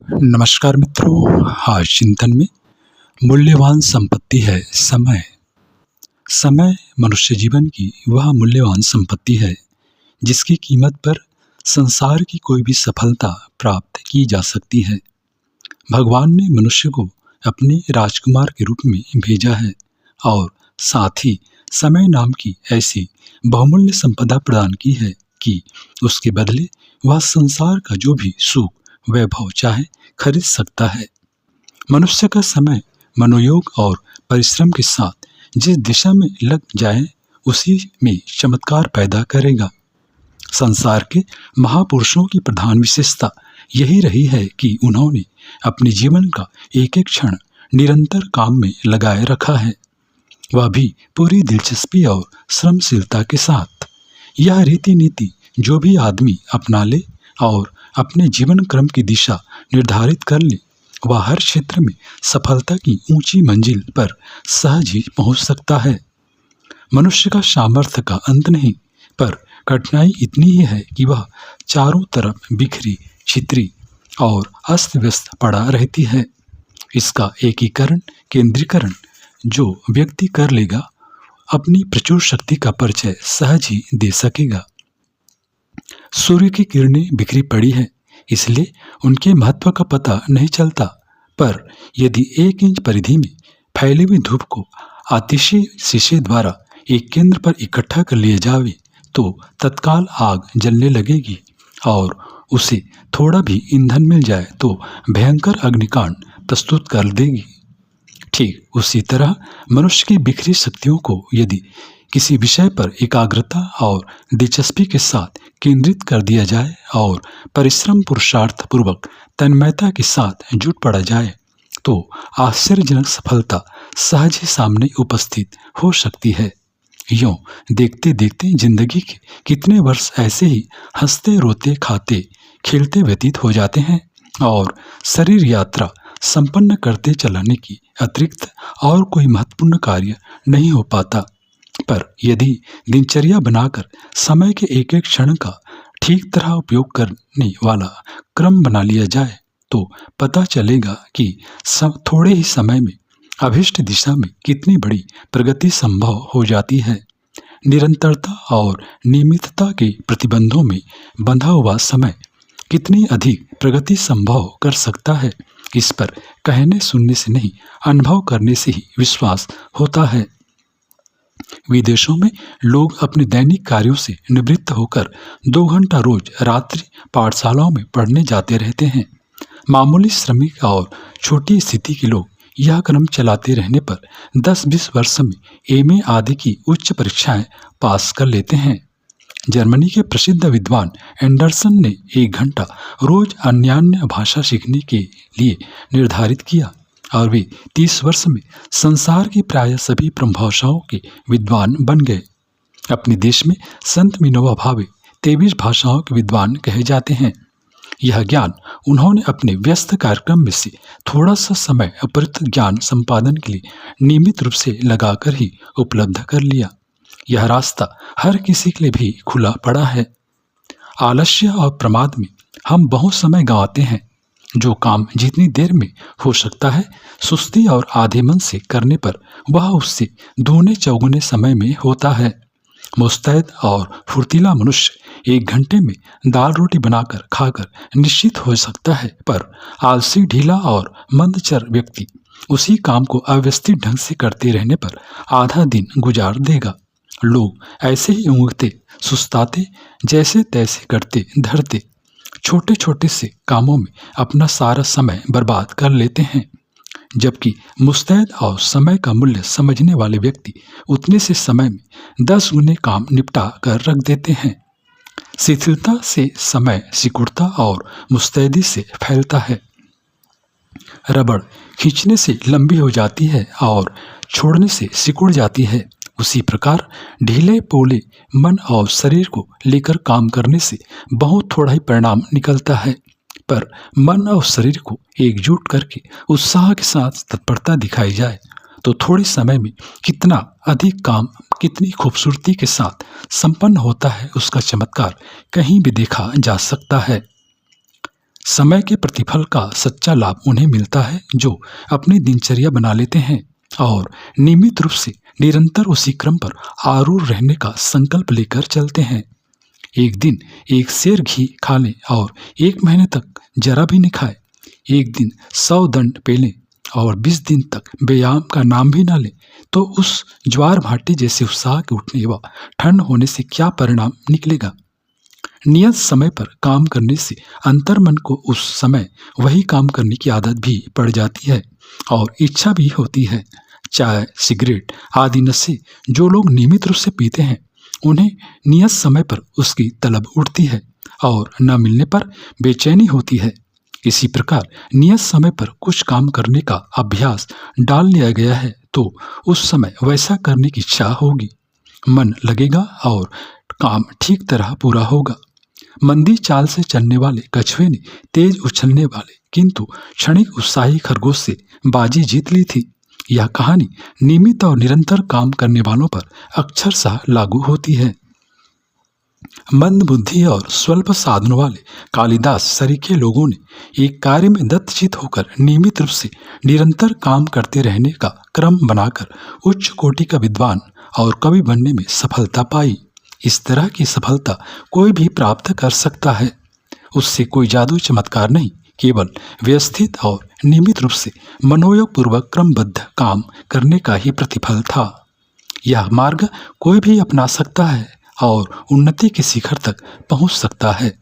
नमस्कार मित्रों। आज चिंतन में मूल्यवान संपत्ति है समय। समय मनुष्य जीवन की वह मूल्यवान संपत्ति है जिसकी कीमत पर संसार की कोई भी सफलता प्राप्त की जा सकती है। भगवान ने मनुष्य को अपने राजकुमार के रूप में भेजा है और साथ ही समय नाम की ऐसी बहुमूल्य संपदा प्रदान की है कि उसके बदले वह संसार का जो भी सुख वैभव चाहे खरीद सकता है। मनुष्य का समय मनोयोग और परिश्रम के साथ जिस दिशा में लग जाए उसी में चमत्कार पैदा करेगा। संसार के महापुरुषों की प्रधान विशेषता यही रही है कि उन्होंने अपने जीवन का एक एक क्षण निरंतर काम में लगाए रखा है, वह भी पूरी दिलचस्पी और श्रमशीलता के साथ। यह रीति नीति जो भी आदमी अपना ले और अपने जीवन क्रम की दिशा निर्धारित कर ले, वह हर क्षेत्र में सफलता की ऊंची मंजिल पर सहज ही पहुंच सकता है। मनुष्य का सामर्थ्य का अंत नहीं, पर कठिनाई इतनी ही है कि वह चारों तरफ बिखरी छितरी और अस्त व्यस्त पड़ा रहती है। इसका एकीकरण केंद्रीकरण जो व्यक्ति कर लेगा, अपनी प्रचुर शक्ति का परिचय सहज ही दे सकेगा। सूर्य की किरणें बिखरी पड़ी है, इसलिए उनके महत्व का पता नहीं चलता, पर यदि 1 इंच परिधि में फैली हुई धूप को आतिशी शीशे द्वारा एक केंद्र पर इकट्ठा कर लिया जावे तो तत्काल आग जलने लगेगी, और उसे थोड़ा भी ईंधन मिल जाए तो भयंकर अग्निकांड प्रस्तुत कर देगी। ठीक उसी तरह मनुष्य की बिखरी शक्तियों को यदि किसी विषय पर एकाग्रता और दिलचस्पी के साथ केंद्रित कर दिया जाए और परिश्रम पुरुषार्थ पूर्वक तन्मयता के साथ जुट पड़ा जाए तो आश्चर्यजनक सफलता सहज ही सामने उपस्थित हो सकती है। यूं देखते देखते जिंदगी के कितने वर्ष ऐसे ही हंसते रोते खाते खेलते व्यतीत हो जाते हैं और शरीर यात्रा संपन्न करते चलाने की अतिरिक्त और कोई महत्वपूर्ण कार्य नहीं हो पाता। पर यदि दिनचर्या बनाकर समय के एक एक क्षण का ठीक तरह उपयोग करने वाला क्रम बना लिया जाए तो पता चलेगा कि सब थोड़े ही समय में अभिष्ट दिशा में कितनी बड़ी प्रगति संभव हो जाती है। निरंतरता और नियमितता के प्रतिबंधों में बंधा हुआ समय कितनी अधिक प्रगति संभव कर सकता है, इस पर कहने सुनने से नहीं, अनुभव करने से ही विश्वास होता है। विदेशों में लोग अपने दैनिक कार्यों से निवृत्त होकर 2 घंटा रोज रात्रि पाठशालाओं में पढ़ने जाते रहते हैं। मामूली श्रमिक और छोटी स्थिति के लोग यह क्रम चलाते रहने पर 10-20 वर्ष में एमए आदि की उच्च परीक्षाएं पास कर लेते हैं। जर्मनी के प्रसिद्ध विद्वान एंडरसन ने 1 घंटा रोज अन्य भाषा सीखने के लिए निर्धारित किया और वे 30 वर्ष में संसार की प्राय सभी प्रमुख भाषाओं के विद्वान बन गए। अपने देश में संत विनोबा भावे 23 भाषाओं के विद्वान कहे जाते हैं। यह ज्ञान उन्होंने अपने व्यस्त कार्यक्रम में से थोड़ा सा समय अतिरिक्त ज्ञान संपादन के लिए नियमित रूप से लगाकर ही उपलब्ध कर लिया। यह रास्ता हर किसी के लिए भी खुला पड़ा है। आलस्य और प्रमाद में हम बहुत समय गंवाते हैं। जो काम जितनी देर में हो सकता है, सुस्ती और आधे मन से करने पर वह उससे दूने चौगुने समय में होता है। मुस्तैद और फुर्तीला मनुष्य 1 घंटे में दाल रोटी बनाकर खाकर निश्चित हो सकता है, पर आलसी ढीला और मंदचर व्यक्ति उसी काम को अव्यवस्थित ढंग से करते रहने पर आधा दिन गुजार देगा। लोग ऐसे ही ऊँघते सुस्ताते जैसे तैसे करते धरते छोटे छोटे से कामों में अपना सारा समय बर्बाद कर लेते हैं, जबकि मुस्तैद और समय का मूल्य समझने वाले व्यक्ति उतने से समय में 10 गुने काम निपटा कर रख देते हैं। शिथिलता से समय सिकुड़ता और मुस्तैदी से फैलता है। रबड़ खींचने से लंबी हो जाती है और छोड़ने से सिकुड़ जाती है। उसी प्रकार ढीले पोले मन और शरीर को लेकर काम करने से बहुत थोड़ा ही परिणाम निकलता है, पर मन और शरीर को एकजुट करके उत्साह के साथ तत्परता दिखाई जाए तो थोड़े समय में कितना अधिक काम कितनी खूबसूरती के साथ संपन्न होता है, उसका चमत्कार कहीं भी देखा जा सकता है। समय के प्रतिफल का सच्चा लाभ उन्हें मिलता है जो अपनी दिनचर्या बना लेते हैं और नियमित रूप से निरंतर उसी क्रम पर आरूढ़ रहने का संकल्प लेकर चलते हैं। एक दिन एक सेर घी खा लें और 1 महीने तक जरा भी नहीं खाए, एक दिन 100 दंड पी लें और 20 दिन तक व्यायाम का नाम भी ना लें, तो उस ज्वार भाटे जैसे उत्साह के उठने व ठंड होने से क्या परिणाम निकलेगा। नियत समय पर काम करने से अंतर्मन को उस समय वही काम करने की आदत भी पड़ जाती है और इच्छा भी होती है। चाय, सिगरेट आदि नशे जो लोग नियमित रूप से पीते हैं, उन्हें नियत समय पर उसकी तलब उठती है और न मिलने पर बेचैनी होती है। इसी प्रकार नियत समय पर कुछ काम करने का अभ्यास डाल लिया गया है तो उस समय वैसा करने की इच्छा होगी, मन लगेगा और काम ठीक तरह पूरा होगा। मंदी चाल से चलने वाले कछुए ने तेज उछलने वाले किंतु क्षणिक उत्साही खरगोश से बाजी जीत ली थी। यह कहानी नियमित और निरंतर काम करने वालों पर अक्षरशः लागू होती है। मंद बुद्धि और स्वल्प साधनों वाले कालिदास सरीखे लोगों ने एक कार्य में दत्तचित होकर नियमित रूप से निरंतर काम करते रहने का क्रम बनाकर उच्च कोटि का विद्वान और कवि बनने में सफलता पाई। इस तरह की सफलता कोई भी प्राप्त कर सकता है। उससे कोई जादू चमत्कार नहीं, केवल व्यवस्थित और नियमित रूप से मनोयोग पूर्वक क्रमबद्ध काम करने का ही प्रतिफल था। यह मार्ग कोई भी अपना सकता है और उन्नति के शिखर तक पहुंच सकता है।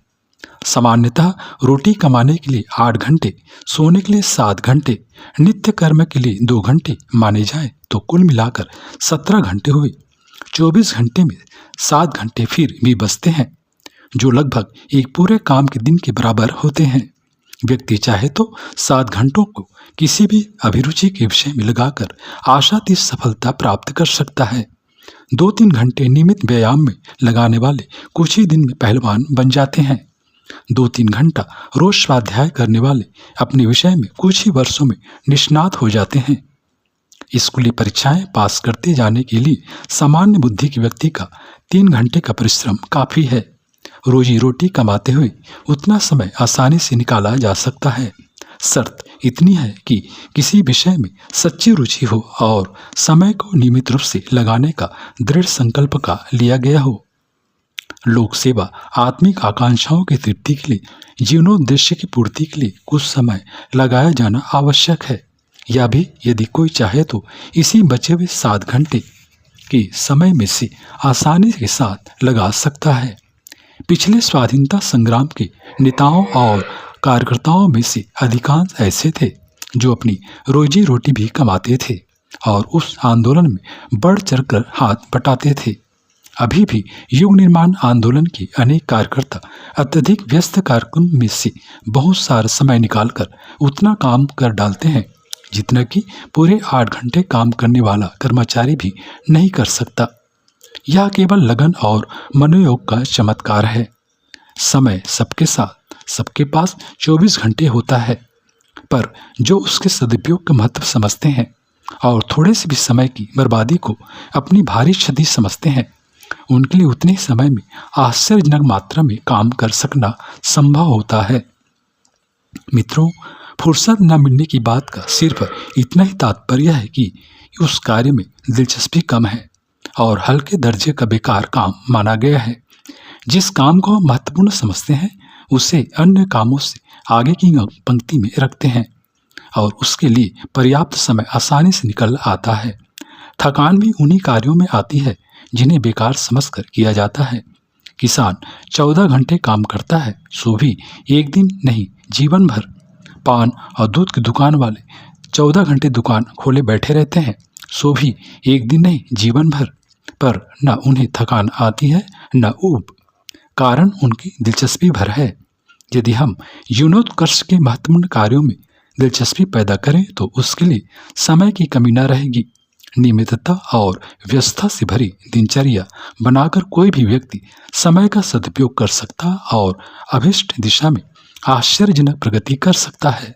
सामान्यतः रोटी कमाने के लिए 8 घंटे, सोने के लिए 7 घंटे, नित्य कर्म के लिए 2 घंटे माने जाए तो कुल मिलाकर 17 घंटे हुए। 24 घंटे में 7 घंटे फिर भी बचते हैं, जो लगभग एक पूरे काम के दिन के बराबर होते हैं। व्यक्ति चाहे तो 7 घंटों को किसी भी अभिरुचि के विषय में लगाकर आशातीत सफलता प्राप्त कर सकता है। 2-3 घंटे नियमित व्यायाम में लगाने वाले कुछ ही दिन में पहलवान बन जाते हैं। 2-3 घंटा रोज स्वाध्याय करने वाले अपने विषय में कुछ ही वर्षों में निष्णात हो जाते हैं। स्कूली परीक्षाएं पास करते जाने के लिए सामान्य बुद्धि के व्यक्ति का 3 घंटे का परिश्रम काफी है। रोजी रोटी कमाते हुए उतना समय आसानी से निकाला जा सकता है। शर्त इतनी है कि किसी विषय में सच्ची रुचि हो और समय को नियमित रूप से लगाने का दृढ़ संकल्प का लिया गया हो। लोक सेवा आत्मिक आकांक्षाओं की तृप्ति के लिए, जीवनोद्देश्य की पूर्ति के लिए कुछ समय लगाया जाना आवश्यक है। या भी यदि कोई चाहे तो इसी बचे हुए 7 घंटे के समय में से आसानी के साथ लगा सकता है। पिछले स्वाधीनता संग्राम के नेताओं और कार्यकर्ताओं में से अधिकांश ऐसे थे जो अपनी रोजी रोटी भी कमाते थे और उस आंदोलन में बढ़ चढ़कर हाथ बटाते थे। अभी भी युग निर्माण आंदोलन के अनेक कार्यकर्ता अत्यधिक व्यस्त कार्यक्रम में से बहुत सारा समय निकालकर उतना काम कर डालते हैं जितना कि पूरे 8 घंटे काम करने वाला कर्मचारी भी नहीं कर सकता। यह केवल लगन और मनोयोग का चमत्कार है। समय सबके साथ, सबके पास 24 घंटे होता है, पर जो उसके सदुपयोग का महत्व समझते हैं और थोड़े से भी समय की बर्बादी को अपनी भारी क्षति समझते हैं, उनके लिए उतने समय में आश्चर्यजनक मात्रा में काम कर सकना संभव होता है। मित्रों, फुर्सत न मिलने की बात का सिर्फ इतना ही तात्पर्य है कि उस कार्य में दिलचस्पी कम है और हल्के दर्जे का बेकार काम माना गया है। जिस काम को हम महत्वपूर्ण समझते हैं उसे अन्य कामों से आगे की पंक्ति में रखते हैं और उसके लिए पर्याप्त समय आसानी से निकल आता है। थकान भी उन्हीं कार्यों में आती है जिन्हें बेकार समझकर किया जाता है। किसान 14 घंटे काम करता है, सो भी एक दिन नहीं जीवन भर। पान और दूध की दुकान वाले 14 घंटे दुकान खोले बैठे रहते हैं, सो भी एक दिन नहीं जीवन भर, पर न उन्हें थकान आती है न ऊब। कारण उनकी दिलचस्पी भर है। यदि हम जीवनोत्कर्ष के महत्वपूर्ण कार्यों में दिलचस्पी पैदा करें तो उसके लिए समय की कमी न रहेगी। नियमितता और व्यवस्था से भरी दिनचर्या बनाकर कोई भी व्यक्ति समय का सदुपयोग कर सकता और अभिष्ट दिशा में आश्चर्यजनक प्रगति कर सकता है।